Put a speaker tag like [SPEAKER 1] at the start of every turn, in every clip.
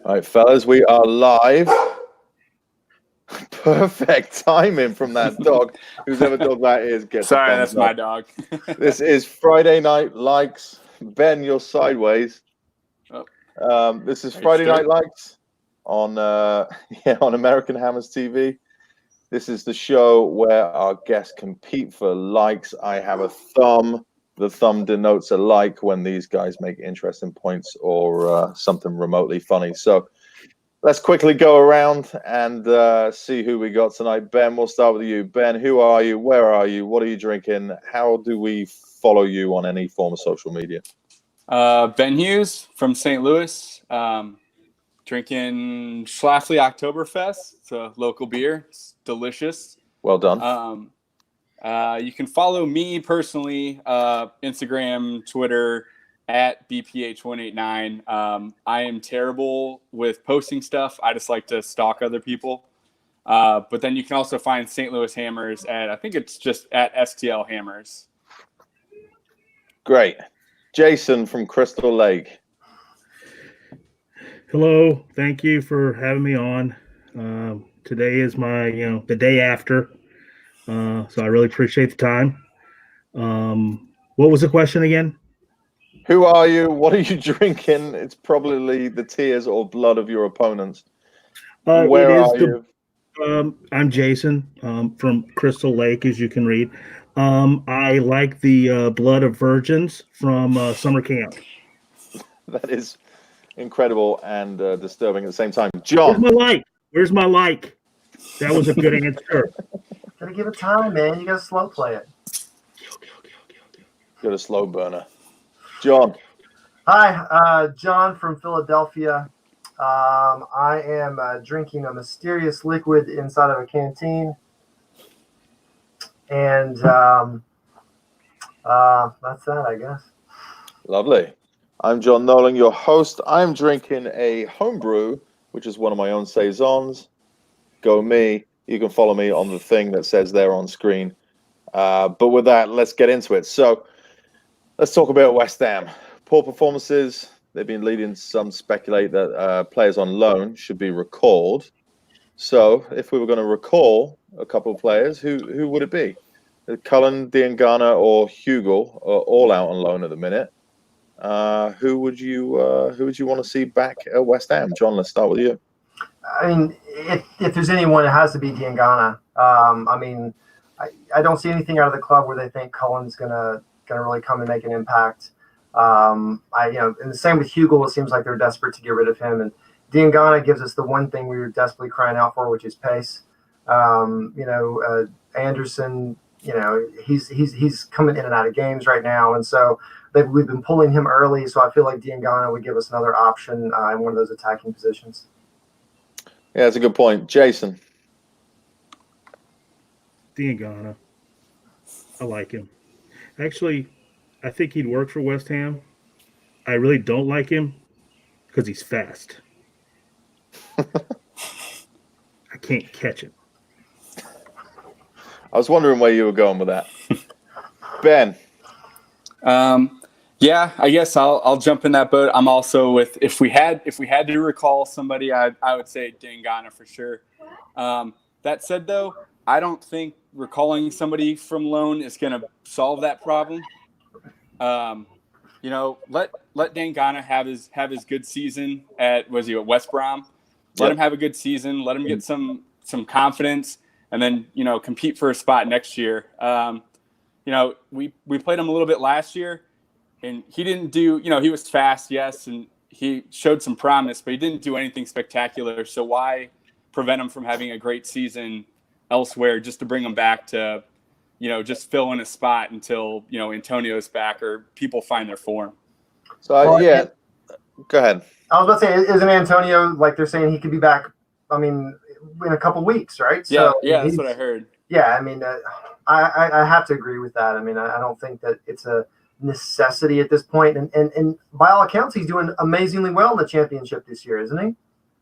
[SPEAKER 1] All right, fellas, we are live. Perfect timing from that dog. Whoever dog that is gets
[SPEAKER 2] Sorry,
[SPEAKER 1] a thumbs
[SPEAKER 2] that's
[SPEAKER 1] up.
[SPEAKER 2] my dog.
[SPEAKER 1] This is Friday Night Likes. Ben, you're sideways. This is Friday Night Likes on on American Hammers TV. This is the show where our guests compete for likes. I have a thumb. The thumb denotes a like when these guys make interesting points or something remotely funny. So let's quickly go around and see who we got tonight. Ben, we'll start with you. Ben, who are you? Where are you? What are you drinking? How do we follow you on any form of social media?
[SPEAKER 2] Ben Hughes from St. Louis. Drinking Schlafly Oktoberfest. It's a local beer. It's delicious.
[SPEAKER 1] Well done.
[SPEAKER 2] You can follow me personally, Instagram, Twitter, at BPH189. I am terrible with posting stuff. I just like to stalk other people. But then you can also find St. Louis Hammers at, I think it's just at STL Hammers.
[SPEAKER 1] Great. Jason from Crystal Lake.
[SPEAKER 3] Hello. Thank you for having me on. Today is my, the day after. So I really appreciate the time. What was the question again?
[SPEAKER 1] Who are you? What are you drinking? It's probably the tears or blood of your opponents. Where are you?
[SPEAKER 3] I'm Jason from Crystal Lake, as you can read. I like the blood of virgins from summer camp.
[SPEAKER 1] That is incredible and disturbing at the same time. John.
[SPEAKER 3] Where's my like? That was a good answer.
[SPEAKER 4] Gotta give it time, man. You gotta slow play it.
[SPEAKER 1] You're a slow burner. John.
[SPEAKER 4] Hi, John from Philadelphia. I am drinking a mysterious liquid inside of a canteen. And that's that, I guess.
[SPEAKER 1] Lovely. I'm John Nolan, your host. I'm drinking a homebrew, which is one of my own saisons. Go me. You can follow me on the thing that says there on screen. But with that, let's get into it. So let's talk about West Ham. Poor performances. They've been leading some speculate that players on loan should be recalled. So if we were going to recall a couple of players, who would it be? Cullen, Diangana, or Hugo are all out on loan at the minute. Who would you want to see back at West Ham? John, let's start with you.
[SPEAKER 4] I mean, if there's anyone, it has to be Diangana. I mean, I don't see anything out of the club where they think Cullen's gonna really come and make an impact. And the same with Hugo. It seems like they're desperate to get rid of him, and Diangana gives us the one thing we were desperately crying out for, which is pace. Anderson, he's coming in and out of games right now, and so we've been pulling him early. So I feel like Diangana would give us another option in one of those attacking positions.
[SPEAKER 1] Yeah, that's a good point. Jason.
[SPEAKER 3] Diangana. I like him. Actually, I think he'd work for West Ham. I really don't like him because he's fast. I can't catch him.
[SPEAKER 1] I was wondering where you were going with that. Ben.
[SPEAKER 2] Yeah, I guess I'll jump in that boat. I'm also with if we had to recall somebody, I would say Diangana for sure. That said, though, I don't think recalling somebody from loan is going to solve that problem. Let Diangana have his good season at West Brom. Let him have a good season. Let him get some confidence, and then compete for a spot next year. We played him a little bit last year. And he didn't do, he was fast, yes, and he showed some promise, but he didn't do anything spectacular. So why prevent him from having a great season elsewhere just to bring him back to, just fill in a spot until, Antonio's back or people find their form?
[SPEAKER 1] So, go ahead.
[SPEAKER 4] I was about to say, isn't Antonio, like they're saying, he could be back, in a couple weeks, right?
[SPEAKER 2] Yeah, that's what I heard.
[SPEAKER 4] Yeah, I have to agree with that. I don't think that it's a necessity at this point, and by all accounts he's doing amazingly well in the championship this year, isn't he?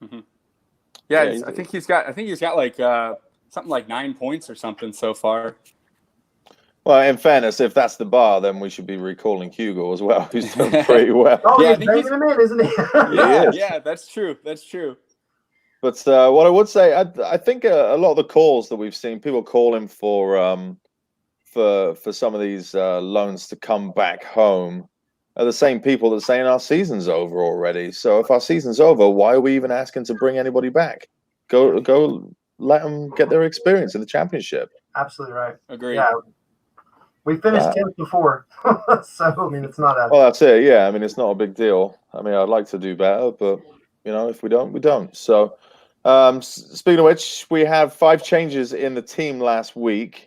[SPEAKER 2] Mm-hmm. Yeah, I think he's got like something like 9 points or something so far.
[SPEAKER 1] Well, in fairness, if that's the bar, then we should be recalling Hugo as well, who's done pretty well.
[SPEAKER 4] Oh,
[SPEAKER 2] Yeah, I
[SPEAKER 4] he's
[SPEAKER 2] think
[SPEAKER 4] banging him in, isn't he?
[SPEAKER 1] Yes.
[SPEAKER 2] Yeah, that's true. That's true.
[SPEAKER 1] But what I would say, I think a lot of the calls that we've seen, people calling for some of these loans to come back home, are the same people that are saying our season's over already. So if our season's over, why are we even asking to bring anybody back? Go, let them get their experience in the championship.
[SPEAKER 4] Absolutely right.
[SPEAKER 2] Agreed.
[SPEAKER 4] Yeah, we finished 10th before, so I mean, it's not a.
[SPEAKER 1] Well, that's it. Yeah, I mean, it's not a big deal. I mean, I'd like to do better, but if we don't, we don't. So, speaking of which, we have 5 changes in the team last week.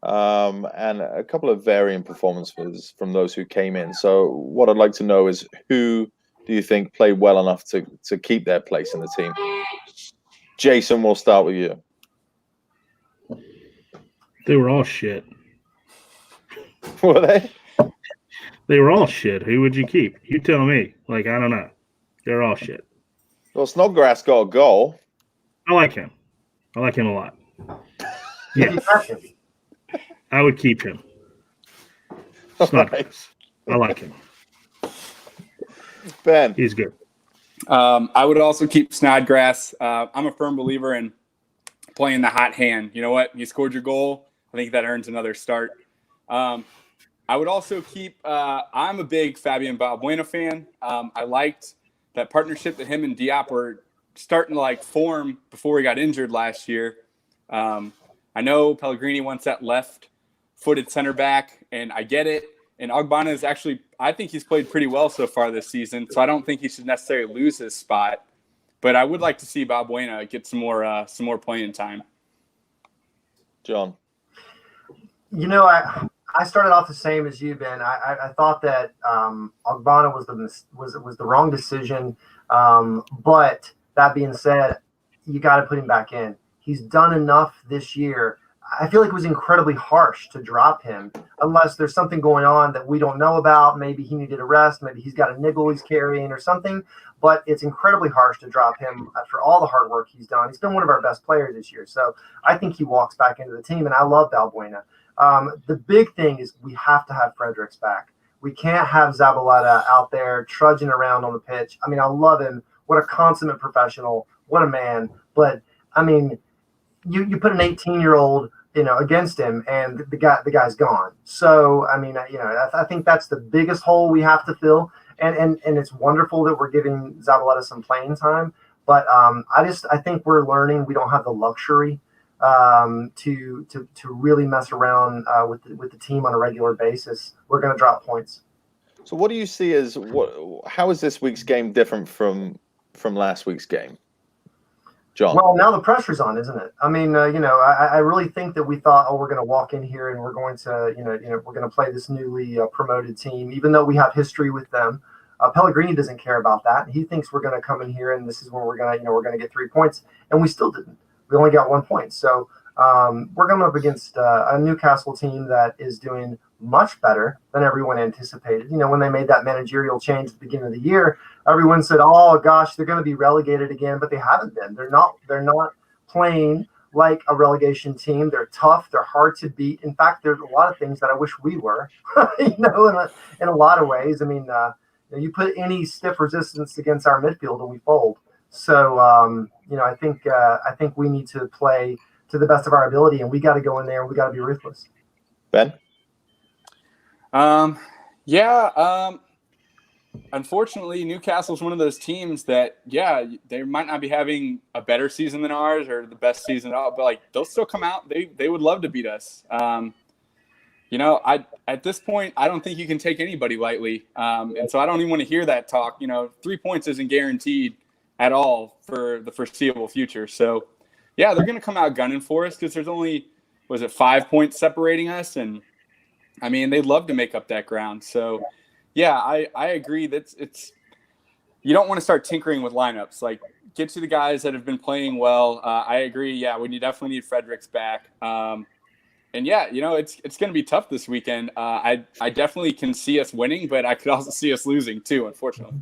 [SPEAKER 1] And a couple of varying performances from those who came in. So what I'd like to know is, who do you think played well enough to keep their place in the team? Jason, we'll start with you.
[SPEAKER 3] They were all shit.
[SPEAKER 1] Were they?
[SPEAKER 3] They were all shit. Who would you keep? You tell me. I don't know. They're all shit.
[SPEAKER 1] Well, Snodgrass got a goal.
[SPEAKER 3] I like him. I like him a lot. Yeah. I would keep him. Snodgrass. I like him.
[SPEAKER 1] Ben.
[SPEAKER 3] He's good.
[SPEAKER 2] I would also keep Snodgrass. I'm a firm believer in playing the hot hand. You know what? You scored your goal. I think that earns another start. I would also keep I'm a big Fabian Balbuena fan. I liked that partnership that him and Diop were starting to form before he got injured last year. I know Pellegrini wants that left-footed center back, and I get it. And Ogbonna is actually, I think he's played pretty well so far this season, so I don't think he should necessarily lose his spot. But I would like to see Balbuena get some more playing time.
[SPEAKER 1] John.
[SPEAKER 4] I started off the same as you, Ben. I thought that Ogbonna was the wrong decision. But that being said, you got to put him back in. He's done enough this year. I feel like it was incredibly harsh to drop him, unless there's something going on that we don't know about. Maybe he needed a rest. Maybe he's got a niggle he's carrying or something. But it's incredibly harsh to drop him for all the hard work he's done. He's been one of our best players this year. So I think he walks back into the team, and I love Balbuena. The big thing is we have to have Fredericks back. We can't have Zabaleta out there trudging around on the pitch. I mean, I love him. What a consummate professional. What a man. But, I mean, you put an 18-year-old, against him, and the guy's gone. So, I mean, I think that's the biggest hole we have to fill. And it's wonderful that we're giving Zabaleta some playing time. But I think we're learning we don't have the luxury to really mess around with the team on a regular basis. We're going to drop points.
[SPEAKER 1] So what do you see as how is this week's game different from last week's game, John?
[SPEAKER 4] Well, now the pressure's on, isn't it? I mean, I really think that we thought, we're going to walk in here and we're going to, we're going to play this newly promoted team, even though we have history with them. Pellegrini doesn't care about that. He thinks we're going to come in here and this is where we're going to get 3 points, and we still didn't. We only got 1 point. So we're going up against a Newcastle team that is doing much better than everyone anticipated. When they made that managerial change at the beginning of the year, everyone said, "Oh gosh, they're going to be relegated again," but they haven't been. They're not playing like a relegation team. They're tough. They're hard to beat. In fact, there's a lot of things that I wish we were. In a lot of ways. I mean, you put any stiff resistance against our midfield and we fold. So I think we need to play to the best of our ability, and we got to go in there and we got to be ruthless.
[SPEAKER 1] Ben.
[SPEAKER 2] Unfortunately, Newcastle's one of those teams that, they might not be having a better season than ours or the best season at all, but they'll still come out. They would love to beat us. At this point, I don't think you can take anybody lightly. And so I don't even want to hear that talk. 3 points isn't guaranteed at all for the foreseeable future. So, they're going to come out gunning for us because there's only, 5 points separating us? And, I mean, they'd love to make up that ground. So, I agree that it's you don't want to start tinkering with lineups. Get to the guys that have been playing well. I agree. Yeah, we definitely need Fredericks back. And, it's going to be tough this weekend. I definitely can see us winning, but I could also see us losing too, unfortunately.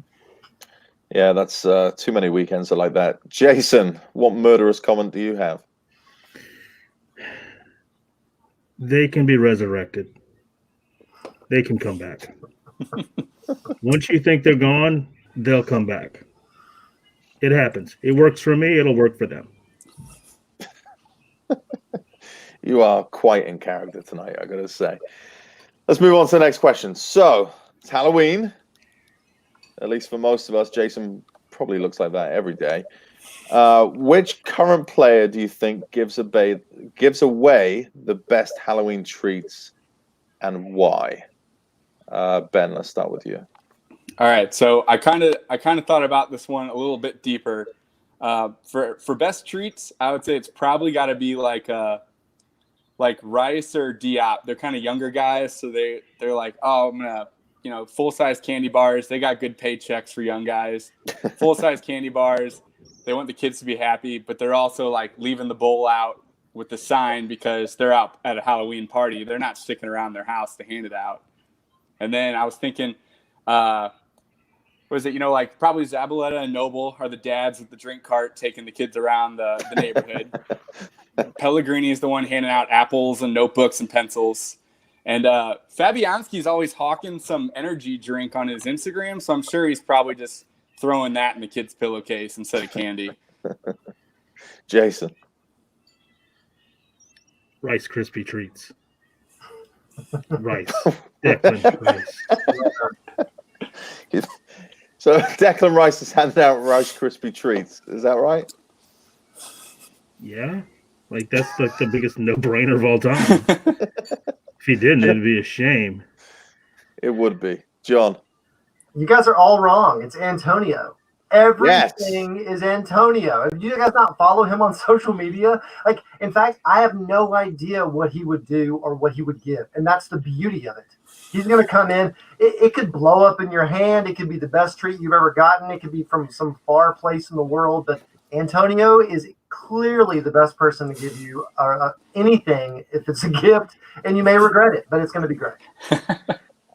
[SPEAKER 1] Yeah, that's too many weekends are like that. Jason, what murderous comment do you have?
[SPEAKER 3] They can be resurrected. They can come back. Once you think they're gone, they'll come back. It happens. It works for me. It'll work for them.
[SPEAKER 1] You are quite in character tonight, I gotta say. Let's move on to the next question. So, it's Halloween. At least for most of us. Jason probably looks like that every day. Which current player do you think gives away the best Halloween treats, and why? Ben, let's start with you.
[SPEAKER 2] All right, so I kind of thought about this one a little bit deeper. For best treats, I would say it's probably got to be like Rice or Diop. They're kind of younger guys, so they're like, oh, I'm gonna full size candy bars. They got good paychecks for young guys. Full size candy bars. They want the kids to be happy, but they're also like leaving the bowl out with the sign because they're out at a Halloween party. They're not sticking around their house to hand it out. And then I was thinking, like probably Zabaleta and Noble are the dads with the drink cart taking the kids around the neighborhood. Pellegrini is the one handing out apples and notebooks and pencils. And Fabianski's always hawking some energy drink on his Instagram, so I'm sure he's probably just throwing that in the kid's pillowcase instead of candy.
[SPEAKER 1] Jason.
[SPEAKER 3] Rice Krispie treats. Rice. Declan Rice.
[SPEAKER 1] So Declan Rice is handing out Rice Krispie treats. Is that right?
[SPEAKER 3] Yeah. Like, that's like the biggest no-brainer of all time. If he didn't, it'd be a shame.
[SPEAKER 1] It would be. John.
[SPEAKER 4] You guys are all wrong. It's Antonio. Everything is Antonio. If you guys not follow him on social media, like, in fact, I have no idea what he would do or what he would give. And that's the beauty of it. He's going to come in. It could blow up in your hand. It could be the best treat you've ever gotten. It could be from some far place in the world. But Antonio is clearly the best person to give you anything if it's a gift, and you may regret it, but it's going to be great.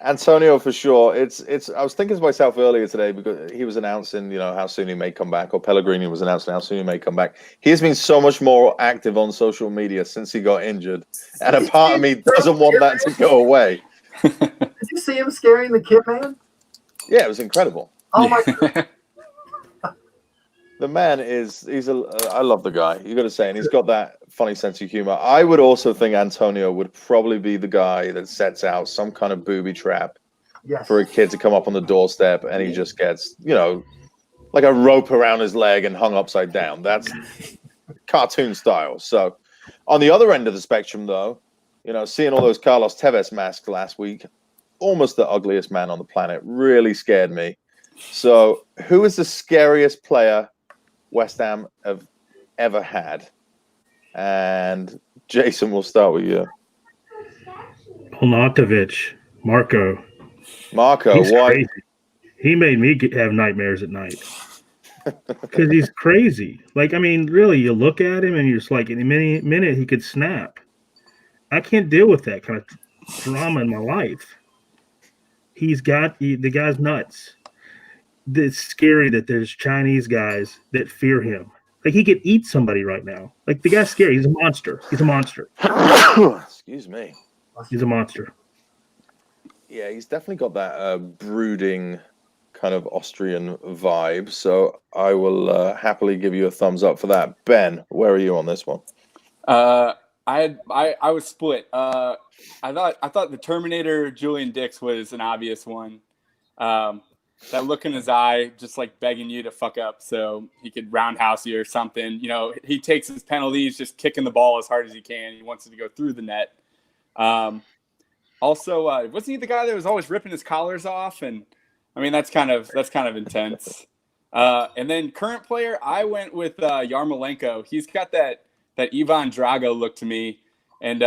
[SPEAKER 1] Antonio for sure. It's. I was thinking to myself earlier today because he was announcing, how soon he may come back, or Pellegrini was announcing how soon he may come back. He has been so much more active on social media since he got injured, and a part of me doesn't want that to go away.
[SPEAKER 4] Did you see him scaring the kid, man?
[SPEAKER 1] Yeah, it was incredible.
[SPEAKER 4] Oh my God.
[SPEAKER 1] The man I love the guy. You got to say, and he's got that funny sense of humor. I would also think Antonio would probably be the guy that sets out some kind of booby trap for a kid to come up on the doorstep, and he just gets, like a rope around his leg and hung upside down. That's cartoon style. So on the other end of the spectrum, though, seeing all those Carlos Tevez masks last week, almost the ugliest man on the planet, really scared me. So who is the scariest player West Ham have ever had? And Jason, we'll start with you.
[SPEAKER 3] Polnatovic, Marco,
[SPEAKER 1] he's why?
[SPEAKER 3] Crazy. He made me have nightmares at night because he's crazy. Like, I mean, really, you look at him and you're just like, in a minute he could snap. I can't deal with that kind of drama in my life. The guy's nuts. It's scary that there's Chinese guys that fear him. Like, he could eat somebody right now. Like, the guy's scary. He's a monster.
[SPEAKER 1] Excuse me.
[SPEAKER 3] He's a monster.
[SPEAKER 1] Yeah, he's definitely got that brooding kind of Austrian vibe. So I will happily give you a thumbs up for that. Ben, where are you on this one?
[SPEAKER 2] I was split. I thought the Terminator Julian Dix was an obvious one. That look in his eye, just like begging you to fuck up so he could roundhouse you or something. He takes his penalties, just kicking the ball as hard as he can. He wants it to go through the net. Also, wasn't he the guy that was always ripping his collars off? And I mean, that's kind of intense. And then current player, I went with Yarmolenko. He's got that Ivan Drago look to me. And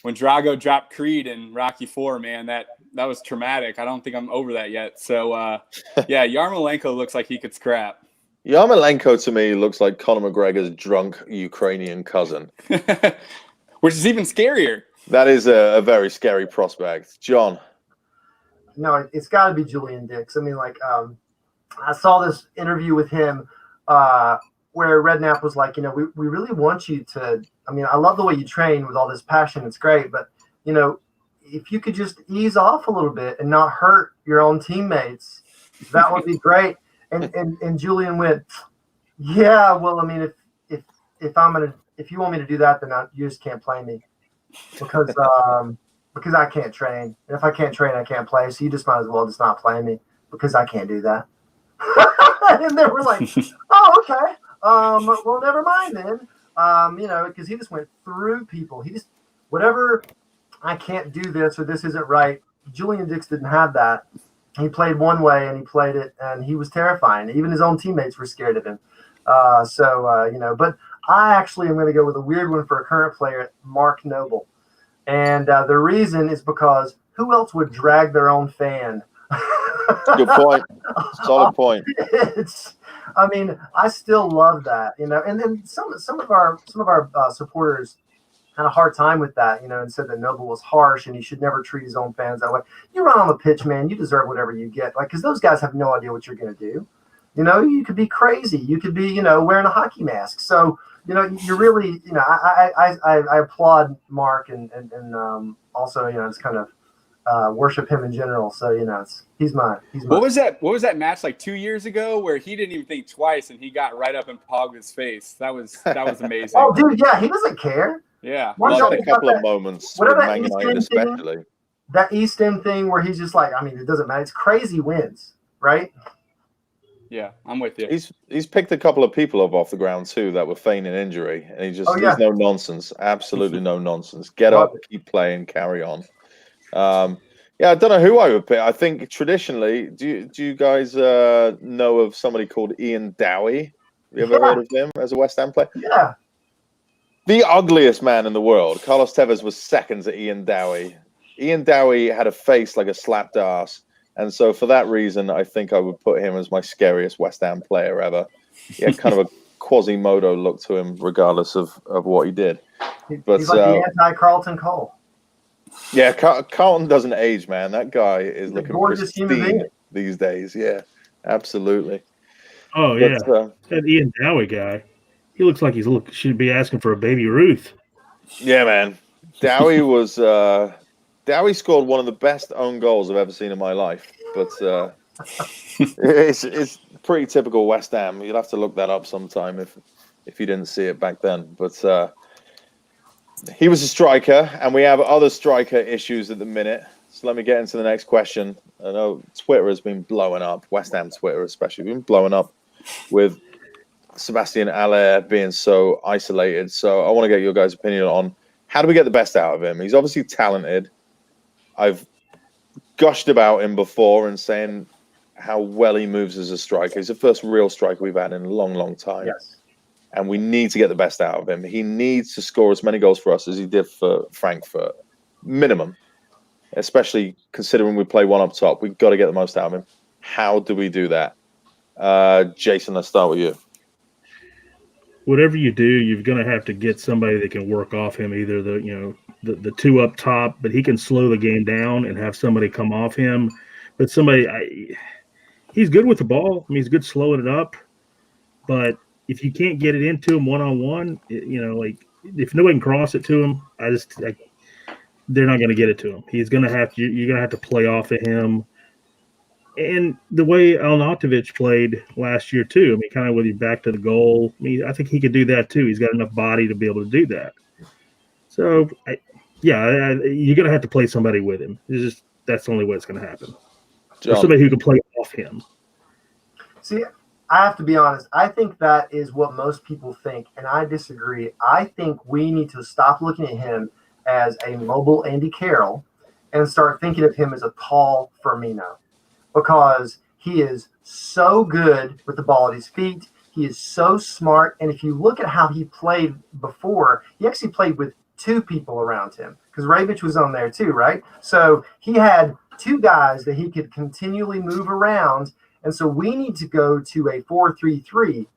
[SPEAKER 2] when Drago dropped Creed in Rocky IV, man, that was traumatic. I don't think I'm over that yet. So, yeah, Yarmolenko looks like he could scrap.
[SPEAKER 1] Yarmolenko to me looks like Conor McGregor's drunk Ukrainian cousin.
[SPEAKER 2] Which is even scarier.
[SPEAKER 1] That is a very scary prospect. John?
[SPEAKER 4] No, it's got to be Julian Dix. I mean, like, I saw this interview with him where Redknapp was like, we really want you to. I mean, I love the way you train with all this passion. It's great, but if you could just ease off a little bit and not hurt your own teammates, that would be great. And Julian went, yeah, well, I mean, if you want me to do that, then you just can't play me because I can't train. And if I can't train, I can't play. So you just might as well just not play me because I can't do that. And they were like, oh, okay. Well, never mind then. Because he just went through people. He just, whatever, I can't do this or this isn't right. Julian Dix didn't have that. He played one way and he played it, and he was terrifying. Even his own teammates were scared of him. But I actually am going to go with a weird one for a current player, Mark Noble. And the reason is because who else would drag their own fan?
[SPEAKER 1] Good point. Solid point.
[SPEAKER 4] I still love that, and then some of our supporters had a hard time with that, and said that Noble was harsh and he should never treat his own fans that way. You run on the pitch, man, you deserve whatever you get, because those guys have no idea what you're going to do. You could be crazy, you could be, wearing a hockey mask. So, you really, I applaud Mark and also, just kind of worship him in general. So, he's my. What
[SPEAKER 2] was that match like 2 years ago where he didn't even think twice and he got right up and pogged his face? That was amazing.
[SPEAKER 4] Oh, dude, yeah, he doesn't care.
[SPEAKER 2] Yeah,
[SPEAKER 1] well, a couple of moments,
[SPEAKER 4] whatever
[SPEAKER 1] with Man United especially.
[SPEAKER 4] That East End thing where he's just like, it doesn't matter. It's crazy wins, right?
[SPEAKER 2] Yeah, I'm with you.
[SPEAKER 1] He's picked a couple of people up off the ground too that were feigning injury, and he's no nonsense, absolutely no nonsense. Get up, keep playing, carry on. Yeah, I don't know who I would pick. I think traditionally, do you guys know of somebody called Ian Dowie? Have you ever heard of him as a West Ham player?
[SPEAKER 4] Yeah.
[SPEAKER 1] The ugliest man in the world. Carlos Tevez was second to Ian Dowie. Ian Dowie had a face like a slapped ass. And so for that reason, I think I would put him as my scariest West Ham player ever. He had kind of a Quasimodo look to him, regardless of what he did. But
[SPEAKER 4] he's like the anti-Carlton Cole.
[SPEAKER 1] Yeah, Carlton doesn't age, man. That guy is looking pristine these days. Yeah, absolutely.
[SPEAKER 3] Oh, yeah. That Ian Dowie guy. He looks like should be asking for a baby Ruth.
[SPEAKER 1] Yeah, man. Dowie was Dowie scored one of the best own goals I've ever seen in my life. But it's pretty typical West Ham. You'll have to look that up sometime if you didn't see it back then. But he was a striker, and we have other striker issues at the minute. So let me get into the next question. I know Twitter has been blowing up, West Ham Twitter especially, been blowing up with Sebastian Aller being so isolated. So I want to get your guys' opinion on how do we get the best out of him? He's obviously talented. I've gushed about him before and saying how well he moves as a striker. He's the first real striker we've had in a long, long time.
[SPEAKER 4] Yes.
[SPEAKER 1] And we need to get the best out of him. He needs to score as many goals for us as he did for Frankfurt. Minimum. Especially considering we play one up top. We've got to get the most out of him. How do we do that? Jason, let's start with you.
[SPEAKER 3] Whatever you do, you're going to have to get somebody that can work off him, either the two up top, but he can slow the game down and have somebody come off him. But he's good with the ball. I mean, he's good slowing it up. But if you can't get it into him one-on-one, if nobody can cross it to him, they're not going to get it to him. You're going to have to play off of him. And the way Alnautovic played last year too, I mean, kind of with your back to the goal. I mean, I think he could do that too. He's got enough body to be able to do that. So, you're going to have to play somebody with him. That's the only way it's going to happen. Or somebody who can play off him.
[SPEAKER 4] See, I have to be honest. I think that is what most people think, and I disagree. I think we need to stop looking at him as a mobile Andy Carroll and start thinking of him as a tall Firmino, because he is so good with the ball at his feet. He is so smart. And if you look at how he played before, he actually played with two people around him, because Rebic was on there too, right? So he had two guys that he could continually move around. And so we need to go to a 4-3-3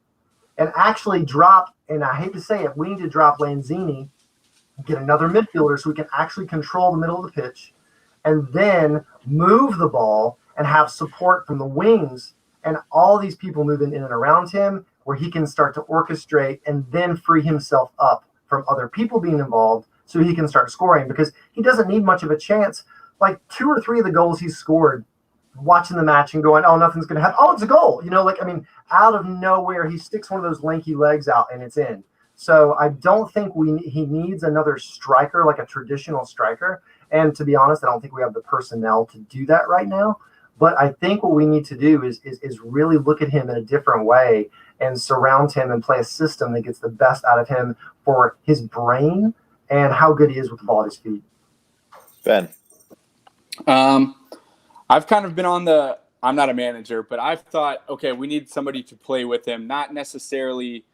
[SPEAKER 4] and actually drop, and I hate to say it, we need to drop Lanzini, get another midfielder so we can actually control the middle of the pitch, and then move the ball and have support from the wings and all these people moving in and around him. where he can start to orchestrate and then free himself up from other people being involved so he can start scoring, because he doesn't need much of a chance. Like 2 or 3 of the goals he's scored, watching the match and going, oh, nothing's going to happen. Oh, it's a goal. Out of nowhere, he sticks one of those lanky legs out and it's in. So I don't think he needs another striker, like a traditional striker. And to be honest, I don't think we have the personnel to do that right now. But I think what we need to do is really look at him in a different way and surround him and play a system that gets the best out of him for his brain and how good he is with the ball at his feet.
[SPEAKER 1] Ben.
[SPEAKER 2] I've kind of been on I'm not a manager, but I've thought, okay, we need somebody to play with him, not necessarily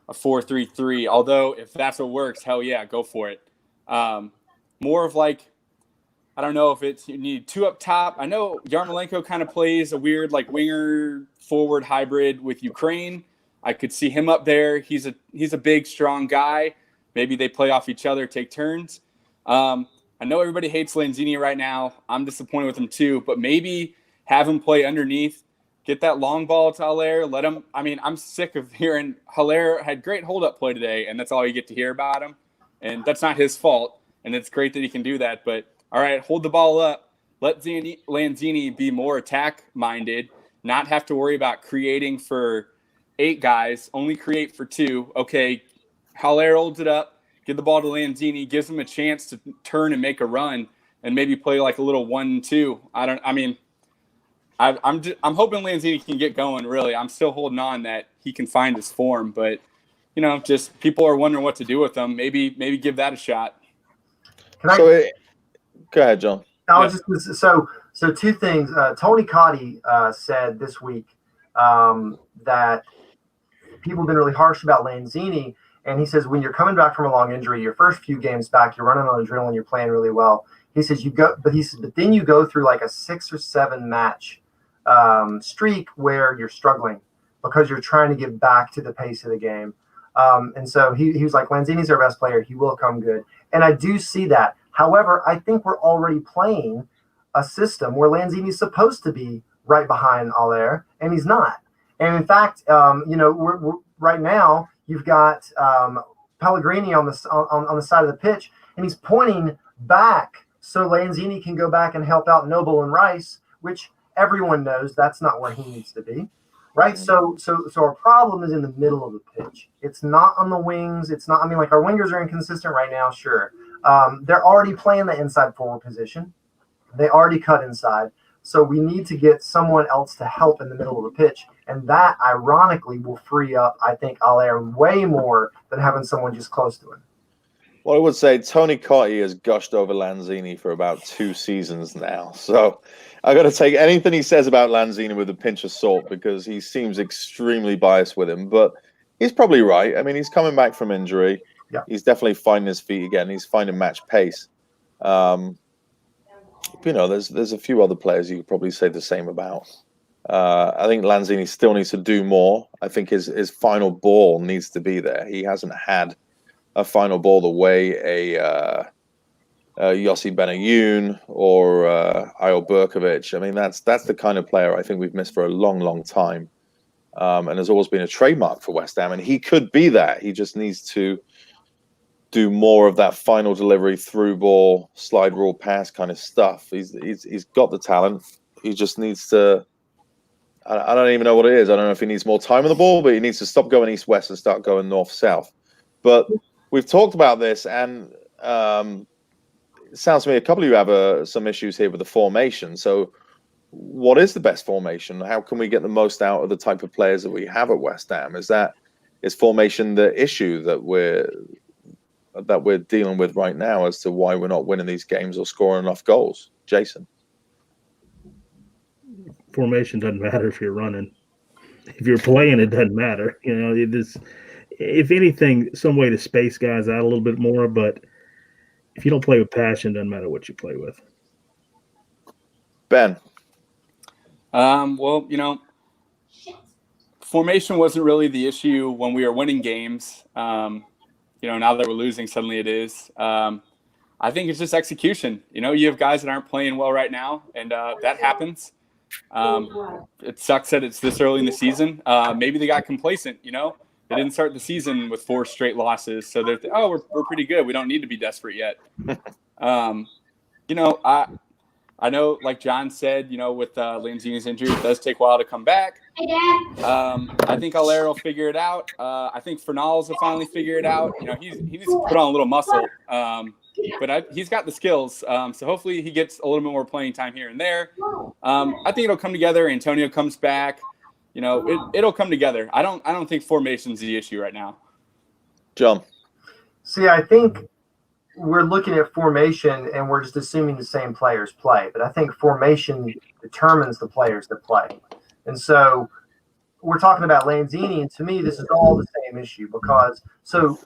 [SPEAKER 2] a 4-3-3, although if that's what works, hell yeah, go for it. More of like, I don't know if you need 2 up top. I know Yarmolenko kind of plays a weird like winger forward hybrid with Ukraine. I could see him up there. He's a big, strong guy. Maybe they play off each other, take turns. I know everybody hates Lanzini right now. I'm disappointed with him too, but maybe have him play underneath, get that long ball to Haller, let him. I mean, I'm sick of hearing Haller had great hold-up play today, and that's all you get to hear about him. And that's not his fault, and it's great that he can do that. But, all right, hold the ball up. Let Lanzini be more attack-minded, not have to worry about creating for 8 guys, only create for 2. Okay, Haller holds it up. Give the ball to Lanzini, gives him a chance to turn and make a run, and maybe play like a little 1-2. I'm hoping Lanzini can get going. Really, I'm still holding on that he can find his form, but just people are wondering what to do with him. Maybe give that a shot.
[SPEAKER 1] Go ahead, John.
[SPEAKER 4] So 2 things. Tony Cotti said this week that people have been really harsh about Lanzini. And he says, when you're coming back from a long injury, your first few games back, you're running on adrenaline, you're playing really well. He says but then you go through like a 6 or 7 match streak where you're struggling because you're trying to get back to the pace of the game. And so he was like, Lanzini's our best player. He will come good. And I do see that. However, I think we're already playing a system where Lanzini's supposed to be right behind Haller, and he's not. And in fact, we're right now, you've got Pellegrini on the side of the pitch, and he's pointing back so Lanzini can go back and help out Noble and Rice, which everyone knows that's not where he needs to be, right? So our problem is in the middle of the pitch. It's not on the wings. It's not. I mean, like our wingers are inconsistent right now. Sure, they're already playing the inside forward position. They already cut inside. So we need to get someone else to help in the middle of the pitch. And that, ironically, will free up, I think, Haller way more than having someone just close to him.
[SPEAKER 1] Well, I would say Tony Cotti has gushed over Lanzini for about 2 seasons now. So I got to take anything he says about Lanzini with a pinch of salt because he seems extremely biased with him. But he's probably right. I mean, he's coming back from injury.
[SPEAKER 4] Yeah.
[SPEAKER 1] He's definitely finding his feet again. He's finding match pace. There's a few other players you could probably say the same about. I think Lanzini still needs to do more. I think his final ball needs to be there. He hasn't had a final ball the way a Yossi Benayoun or Ayo Berkovic. I mean, that's the kind of player I think we've missed for a long, long time. And has always been a trademark for West Ham. And he could be that. He just needs to do more of that final delivery, through ball, slide rule pass kind of stuff. He's got the talent. He just needs to. I don't even know what it is. I don't know if he needs more time on the ball, but he needs to stop going east-west and start going north-south. But we've talked about this, and it sounds to me a couple of you have some issues here with the formation. So what is the best formation? How can we get the most out of the type of players that we have at West Ham? Is formation the issue that we're dealing with right now as to why we're not winning these games or scoring enough goals? Jason?
[SPEAKER 3] Formation doesn't matter if you're running. If you're playing, it doesn't matter. If anything, some way to space guys out a little bit more, but if you don't play with passion, doesn't matter what you play with.
[SPEAKER 1] Ben?
[SPEAKER 2] Formation wasn't really the issue when we were winning games. Now that we're losing, suddenly it is. I think it's just execution. You have guys that aren't playing well right now, and that happens. It sucks that it's this early in the season. Maybe they got complacent, They didn't start the season with 4 straight losses, so they're we're pretty good. We don't need to be desperate yet. I know, like John said, with Lanzini's injury, it does take a while to come back. I think Allaire will figure it out. I think Fernals will finally figure it out. He needs to put on a little muscle, but he's got the skills. So hopefully he gets a little bit more playing time here and there. I think it'll come together. Antonio comes back. It'll come together. I don't think formation's the issue right now.
[SPEAKER 1] John.
[SPEAKER 4] See, I think we're looking at formation and we're just assuming the same players play. But I think formation determines the players that play. And so we're talking about Lanzini, and to me, this is all the same issue because,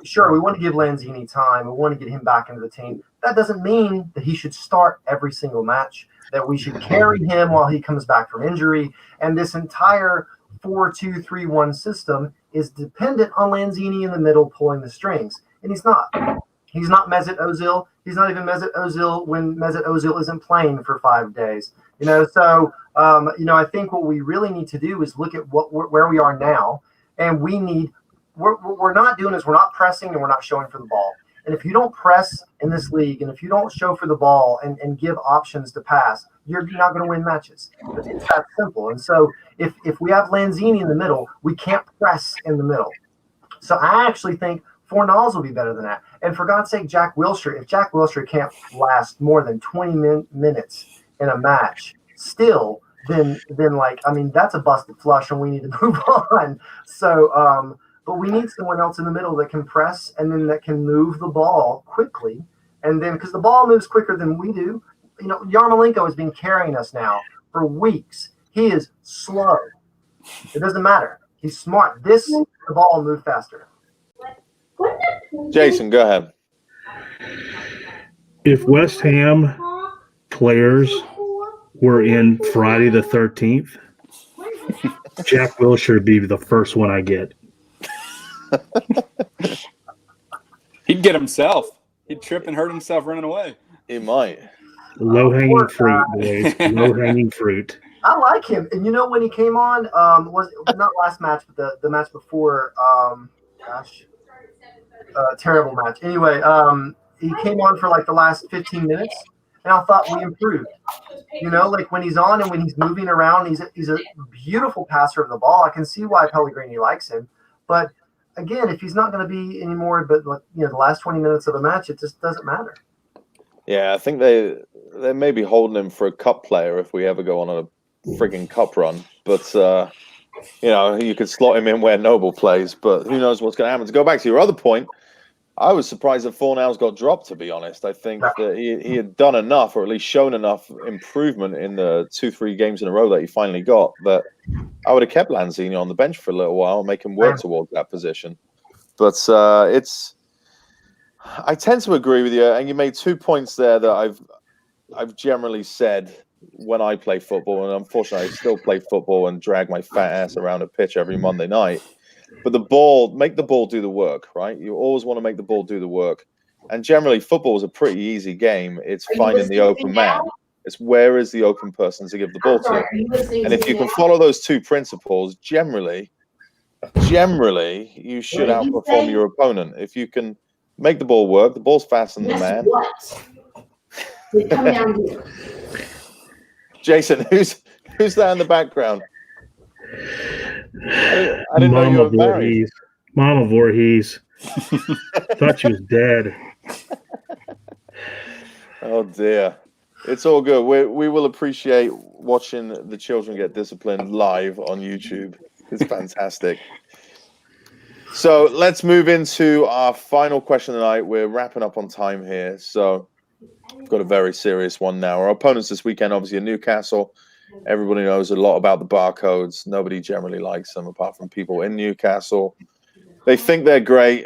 [SPEAKER 4] sure, we want to give Lanzini time. We want to get him back into the team. That doesn't mean that he should start every single match, that we should carry him while he comes back from injury. And this entire 4-2-3-1 system is dependent on Lanzini in the middle pulling the strings. And he's not. He's not Mesut Ozil. He's not even Mesut Ozil when Mesut Ozil isn't playing for 5 days. So I think what we really need to do is look at where we are now, and we're not doing is we're not pressing and we're not showing for the ball. And if you don't press in this league, and if you don't show for the ball and give options to pass, you're not going to win matches. It's that simple. And so if we have Lanzini in the middle, we can't press in the middle. So I actually think Fornals will be better than that. And for God's sake, Jack Wilshere, if Jack Wilshere can't last more than 20 minutes in a match still, then that's a busted flush and we need to move on. So, but we need someone else in the middle that can press and then that can move the ball quickly. And then, because the ball moves quicker than we do, Yarmolenko has been carrying us now for weeks. He is slow. It doesn't matter. He's smart. The ball will move faster.
[SPEAKER 1] Jason, go ahead.
[SPEAKER 3] If West Ham players were in Friday the 13th, Jack Wilshere would be the first one I get.
[SPEAKER 2] He'd get himself. He'd trip and hurt himself running away.
[SPEAKER 1] He might.
[SPEAKER 3] Low-hanging fruit, boys. Low-hanging fruit.
[SPEAKER 4] I like him. And when he came on, was not last match, but the match before, terrible match. Anyway, he came on for like the last 15 minutes, and I thought we improved. When he's on and when he's moving around, he's a beautiful passer of the ball. I can see why Pellegrini likes him. But again, if he's not going to be anymore, but the last 20 minutes of a match, it just doesn't matter.
[SPEAKER 1] Yeah, I think they may be holding him for a cup player if we ever go on a frigging cup run. But you could slot him in where Noble plays, but who knows what's going to happen. To go back to your other point, I was surprised that Fornals got dropped, to be honest. I think that he had done enough, or at least shown enough improvement in the 2-3 games in a row that he finally got, that I would have kept Lanzini on the bench for a little while and make him work towards that position. But I tend to agree with you, and you made 2 points there that I've generally said when I play football, and unfortunately I still play football and drag my fat ass around a pitch every Monday night. But make the ball do the work, right? You always want to make the ball do the work. And generally, football is a pretty easy game. It's finding the open man. It's where is the open person to give the ball to. And if you can follow those 2 principles, generally, you should outperform your opponent. If you can make the ball work, the ball's faster than the man.
[SPEAKER 5] Come down here.
[SPEAKER 1] Jason, who's there in the background? I didn't know you were married.
[SPEAKER 3] Mama Voorhees. Thought she was dead.
[SPEAKER 1] Oh dear. It's all good. We will appreciate watching the children get disciplined live on YouTube. It's fantastic. So let's move into our final question tonight. We're wrapping up on time here. So we've got a very serious one now. Our opponents this weekend, obviously, are Newcastle. Everybody knows a lot about the barcodes. Nobody generally likes them apart from people in Newcastle. They think they're great.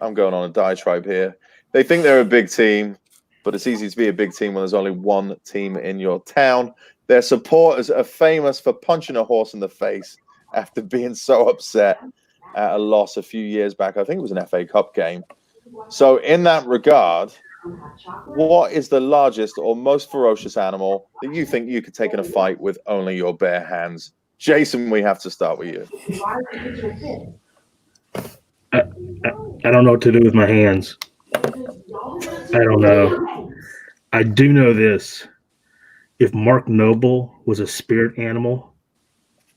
[SPEAKER 1] I'm going on a diatribe here. They think they're a big team, but it's easy to be a big team when there's only one team in your town. Their supporters are famous for punching a horse in the face after being so upset at a loss a few years back. I think it was an FA Cup game. So in that regard, What is the largest or most ferocious animal that you think you could take in a fight with only your bare hands? Jason, we have to start with you.
[SPEAKER 3] I don't know what to do with my hands. I don't know. I do know this. If Mark Noble was a spirit animal,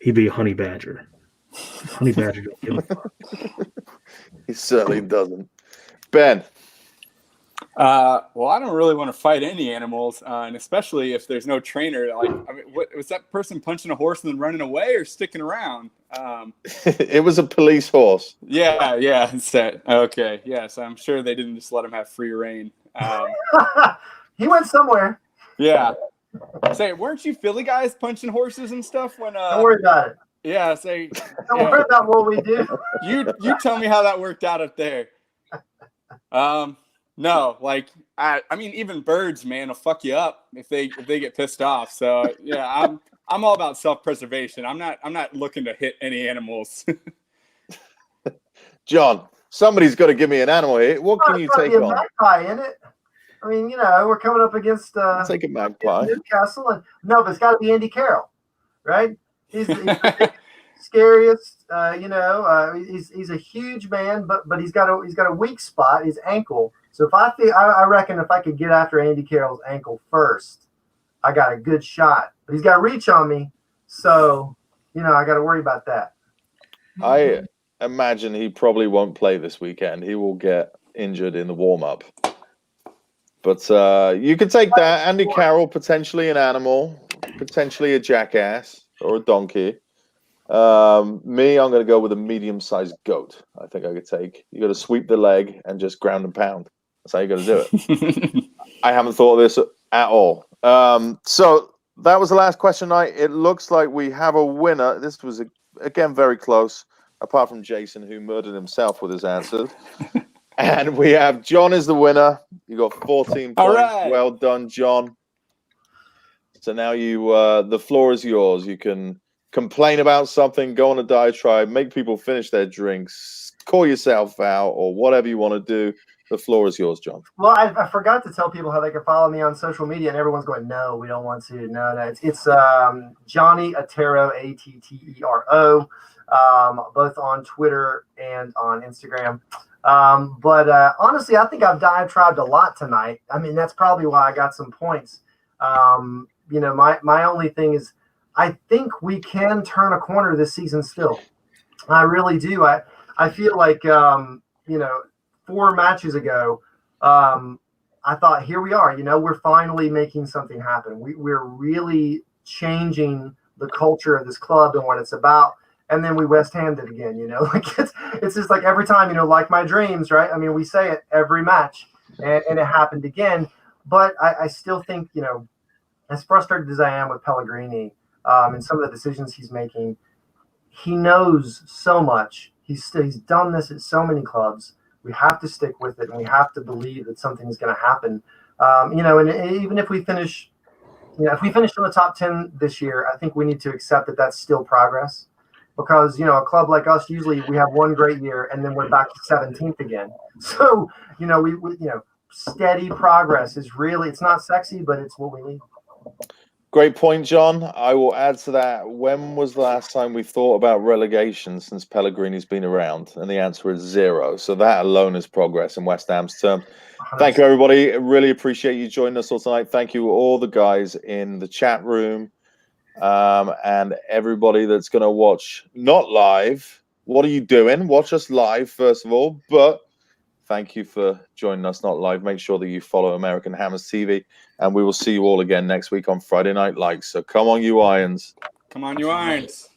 [SPEAKER 3] he'd be a honey badger. Honey badger don't give a fuck.
[SPEAKER 1] He certainly doesn't. Ben.
[SPEAKER 2] Well, I don't really want to fight any animals, and especially if there's no trainer. Like, I mean, what was that person punching a horse and then running away, or sticking around?
[SPEAKER 1] It was a police horse.
[SPEAKER 2] Yeah. Okay, yes, I'm sure they didn't just let him have free reign.
[SPEAKER 4] He went somewhere.
[SPEAKER 2] Yeah. Say, weren't you Philly guys punching horses and stuff when?
[SPEAKER 4] Don't worry about it.
[SPEAKER 2] Yeah. Say.
[SPEAKER 4] Don't worry about what we do.
[SPEAKER 2] You tell me how that worked out up there. No, like I mean, even birds, man, will fuck you up if they get pissed off. So yeah, I'm all about self-preservation. I'm not looking to hit any animals.
[SPEAKER 1] John, somebody's got to give me an animal here. What can you take on?
[SPEAKER 4] Magpie in it. I mean, we're coming up against
[SPEAKER 1] take a magpie.
[SPEAKER 4] Newcastle, and no, but it's got to be Andy Carroll, right? He's the scariest. He's a huge man, but he's got a weak spot, his ankle. So I reckon if I could get after Andy Carroll's ankle first, I got a good shot. But he's got reach on me, so I got to worry about that.
[SPEAKER 1] I imagine he probably won't play this weekend. He will get injured in the warm-up. But you could take that. Andy Carroll, potentially an animal, potentially a jackass or a donkey. Me, I'm going to go with a medium-sized goat. I think I could take. You got to sweep the leg and just ground and pound. That's how you got to do it. I haven't thought of this at all. So that was the last question night. It looks like we have a winner. This was, again, very close, apart from Jason, who murdered himself with his answers. And we have John is the winner. You got 14 points.
[SPEAKER 2] Right.
[SPEAKER 1] Well done, John. So now the floor is yours. You can complain about something, go on a diatribe, make people finish their drinks, call yourself out, or whatever you want to do. The floor is yours, John.
[SPEAKER 4] Well, I forgot to tell people how they can follow me on social media, and everyone's going, no, we don't want to. No. It's Johnny Attero, Attero, both on Twitter and on Instagram. But honestly, I think I've diatribed a lot tonight. I mean, that's probably why I got some points. My only thing is I think we can turn a corner this season still. I really do. I feel like, 4 matches ago, I thought, here we are, we're finally making something happen. We're really changing the culture of this club and what it's about. And then we West Hammed it again, like it's just like every time, like my dreams, right? I mean, we say it every match and it happened again, but I still think, as frustrated as I am with Pellegrini and some of the decisions he's making, he knows so much. He's done this at so many clubs. We have to stick with it and we have to believe that something is going to happen. And even if we finish, if we finish in the top 10 this year, I think we need to accept that that's still progress. Because, a club like us, usually we have one great year and then we're back to 17th again. So, we steady progress is really, it's not sexy, but it's what we need.
[SPEAKER 1] Great point, John. I will add to that. When was the last time we thought about relegation since Pellegrini's been around? And the answer is 0. So that alone is progress in West Ham's term. 100%. Thank you, everybody. Really appreciate you joining us all tonight. Thank you all the guys in the chat room. And everybody that's going to watch not live. What are you doing? Watch us live, first of all. But thank you for joining us not live. Make sure that you follow American Hammers TV. And we will see you all again next week on Friday Night Lights. So come on, you Irons.
[SPEAKER 2] Come on, you Irons.